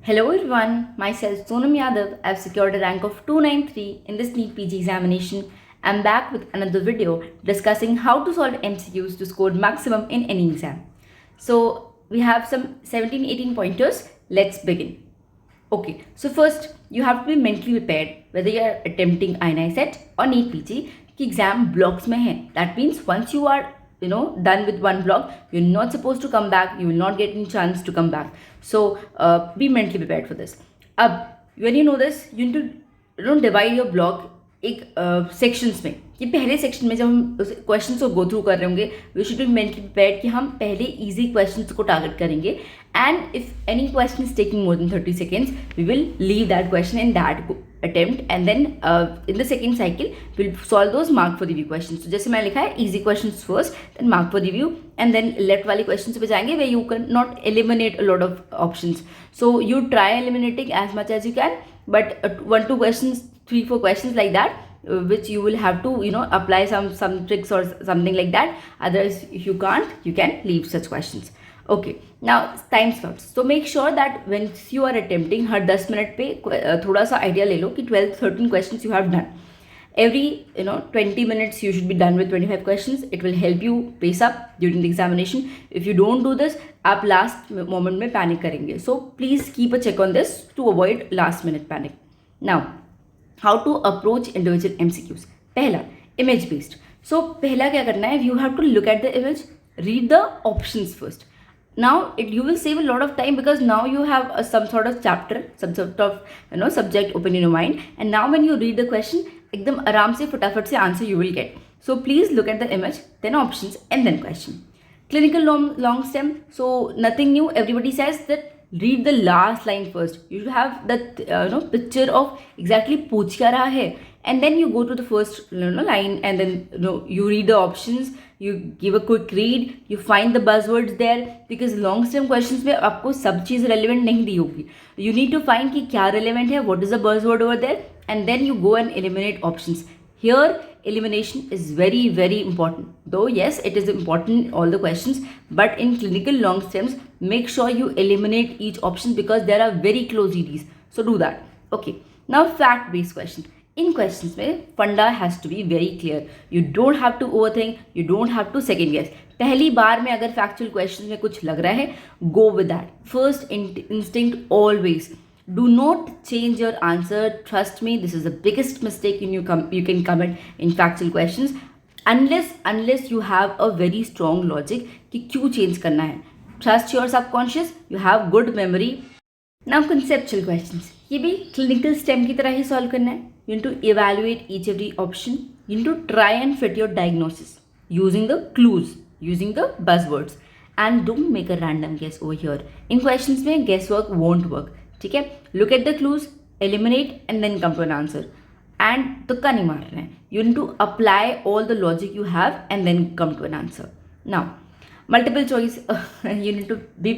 Hello everyone, myself Sonam Yadav. I've secured a rank of 293 in this NEET PG examination. I'm back with another video discussing how to solve MCQs to score maximum in any exam. So we have some 17-18 pointers. Let's begin. Okay, so first you have to be mentally prepared whether you are attempting INI set or NEET PG कि exam blocks में है. That means once you are done with one block, you're not supposed to come back. You will not get any chance to come back. So be mentally prepared for this. When you know this, you need to divide your block एक sections में कि पहले section में जब हम questions को go through कर रहे होंगे we should be mentally prepared कि हम पहले इजी क्वेश्चंस को टारगेट करेंगे and if any question is taking more than 30 seconds we will leave that question in that attempt and then in the second cycle we'll solve those mark for review questions. So जैसे मैंने लिखा है easy questions first then mark for review and then left वाले questions पे जाएंगे where you can not eliminate a lot of options. So you try eliminating as much as you can but 1-2 questions 3-4 questions like that which you will have to apply some tricks or something like that. Otherwise if you can't you can leave such questions. Okay, now time slots. So make sure that when you are attempting her 10 minute पे थोड़ा सा idea ले लो कि 12-13 questions you have done. Every 20 minutes you should be done with 25 questions. It will help you pace up during the examination. If you don't do this, आप last moment में panic करेंगे. So please keep a check on this to avoid last minute panic. Now, how to approach individual MCQs. पहला, image based. So पहला क्या करना है? You have to look at the image, read the options first. Now you will save a lot of time because now you have some sort of chapter, some sort of subject open in your mind, and now when you read the question एकदम आराम से फटाफट से answer you will get. So please look at the image, then options, and then question. Clinical long stem. So nothing new. Everybody says that read the last line first. You should have that picture of exactly पूछ क्या रहा है, and then you go to the first line and then you read the options. You give a quick read. You find the buzzwords there because long stem questions में आपको सब चीज़ relevant नहीं दी होगी. You need to find कि क्या relevant है, what is the buzzword over there, and then you go and eliminate options. Here elimination is very very important. Though yes it is important in all the questions, but in clinical long stems make sure you eliminate each option because there are very close EDs. So do that. Okay. Now fact based question. In questions में फंडा has to be very clear. You don't have to overthink, you don't have to second guess. पहली बार में अगर factual question में कुछ लग रहा है go with that. First instinct always. Do not change your answer. Trust me, this is the biggest mistake you can commit in factual questions unless you have a very strong logic कि क्यों change करना है. Trust your subconscious. You have good memory. Now conceptual questions. ये भी clinical STEM की तरह ही solve करना है. You need to evaluate each every option. You need to try and fit your diagnosis using the clues, using the buzzwords, and don't make a random guess over here. In questions में guesswork won't work. ठीक है, look at the clues, eliminate and then come to an answer. And तुक्का नहीं मार रहे हैं. You need to apply all the logic you have and then come to an answer. Now, multiple choice. You need to be,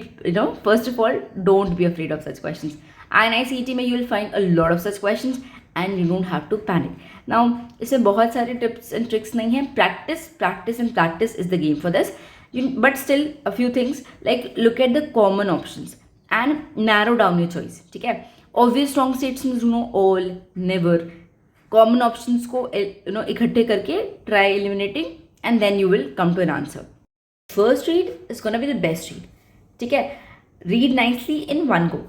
first of all, don't be afraid of such questions. INI CET में you will find a lot of such questions and you don't have to panic. Now, इससे बहुत सारे tips and tricks नहीं हैं. Practice and practice is the game for this. But still, a few things like look at the common options and narrow down your choice. ठीक है, obvious wrong statements all, never. Common options को इकट्ठे करके try eliminating and then you will come to an answer. First read is gonna be the best read. ठीक है, read nicely in one go.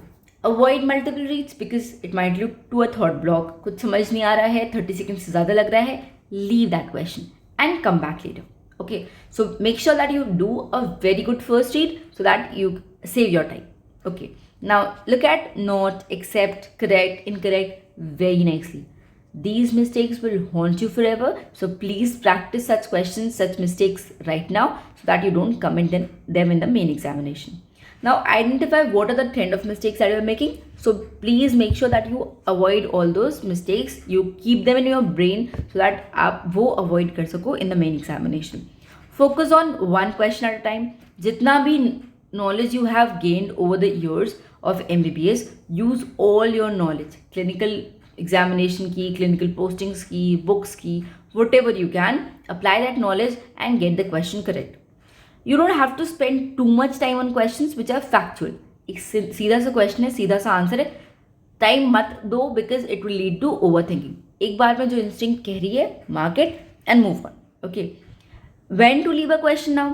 Avoid multiple reads because it might lead to a thought block. कुछ समझ नहीं आ रहा है, 30 seconds से ज़्यादा लग रहा है, leave that question and come back later. Okay, so make sure that you do a very good first read so that you save your time. Okay, now look at not, accept, correct, incorrect very nicely. These mistakes will haunt you forever. So please practice such questions, such mistakes right now so that you don't commit them in the main examination. Now identify what are the trend of mistakes that you are making. So please make sure that you avoid all those mistakes. You keep them in your brain so that आप वो avoid कर सको in the main examination. Focus on one question at a time. जितना भी knowledge you have gained over the years of MBBS, use all your knowledge. Clinical examination की, clinical postings की, books की, whatever you can, apply that knowledge and get the question correct. You don't have to spend too much time on questions which are factual. एक सीधा सा question है, सीधा सा answer है, टाइम मत दो because it will lead to over thinking. एक बार में जो इंस्टिंक्ट कह रही है, mark it and move on. Okay, when to leave a question now?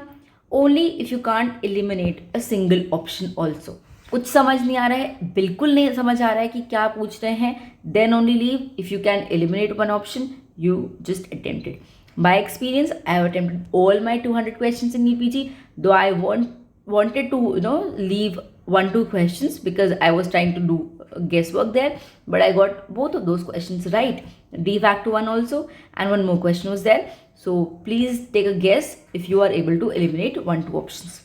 Only if you can't eliminate a single option also. कुछ समझ नहीं आ रहा है, बिल्कुल नहीं समझ आ रहा है कि क्या पूछ रहे हैं, then only leave. If you can eliminate one option, you just attempted. By experience, I have attempted all my 200 questions in EPG, though I wanted to leave 1-2 questions because I was trying to do guesswork there, but I got both of those questions right. De facto one also, and one more question was there. So please take a guess if you are able to eliminate 1-2 options.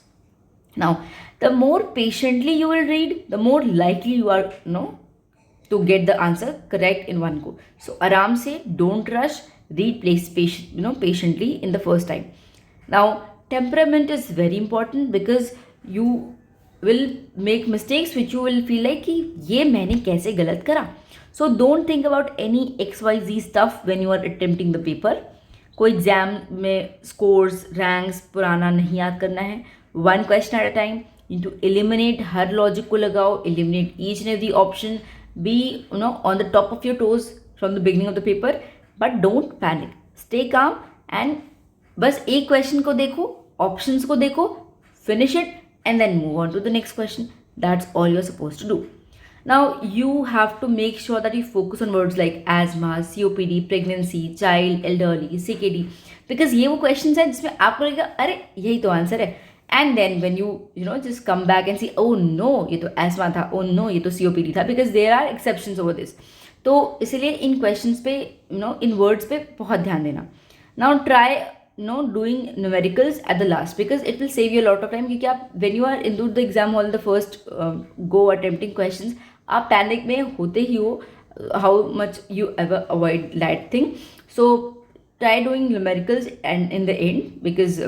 Now, the more patiently you will read, the more likely you are to get the answer correct in one go. So आराम से, don't rush, read patiently in the first time. Now, temperament is very important because you will make mistakes which you will feel like कि ये मैंने कैसे गलत करा. So don't think about any XYZ stuff when you are attempting the paper. कोई exam में scores, ranks पुराना नहीं याद करना है. One question at a time. You need to eliminate, her logic को लगाओ, eliminate each and every option. Be on the top of your toes from the beginning of the paper, but don't panic. Stay calm and बस एक question को देखो, options को देखो, finish it and then move on to the next question. That's all you're supposed to do. Now you have to make sure that you focus on words like asthma, COPD, pregnancy, child, elderly, CKD, because ये वो questions हैं जिसमें आपको लगेगा अरे यही तो answer है. And then when you just come back and see, oh no, ये तो asthma था, oh no, ये तो COPD था, because there are exceptions over this. तो इसलिए इन questions पे इन words पे बहुत ध्यान देना. Now try doing numericals at the last because it will save you a lot of time. क्योंकि आप when you are into the exam hall, the first go attempting questions, आप panic में होते ही हो, how much you ever avoid that thing. So try doing numericals and in the end because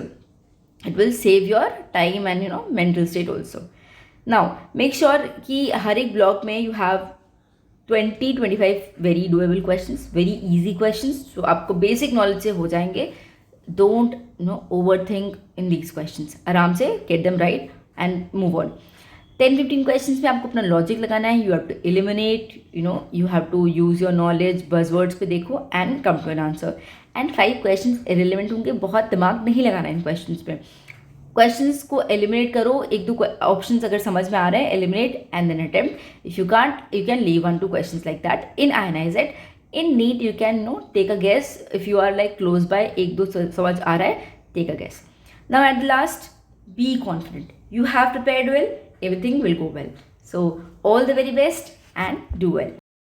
it will save your time and mental state also. Now make sure कि हर एक block में you have 20-25 very doable questions, very easy questions, so आपको basic knowledge से हो जाएंगे. Don't overthink in these questions. आराम से get them right and move on. 10-15 questions में आपको अपना लॉजिक लगाना है. You have to eliminate, you have to use your knowledge, buzzwords पे देखो and come to an answer. And 5 questions irrelevant होंगे, बहुत दिमाग नहीं लगाना इन क्वेश्चंस पे. क्वेश्चंस को एलिमिनेट करो, 1-2 ऑप्शंस अगर समझ में आ रहे हैं eliminate and then attempt. If you can't you can leave 1-2 questions like that. In आयनाइजेड, in NEET you can take a guess if you are like close by, 1-2 समझ आ रहा है, take a guess. Now at the last, be confident. You have prepared well, everything will go well. So all the very best and do well.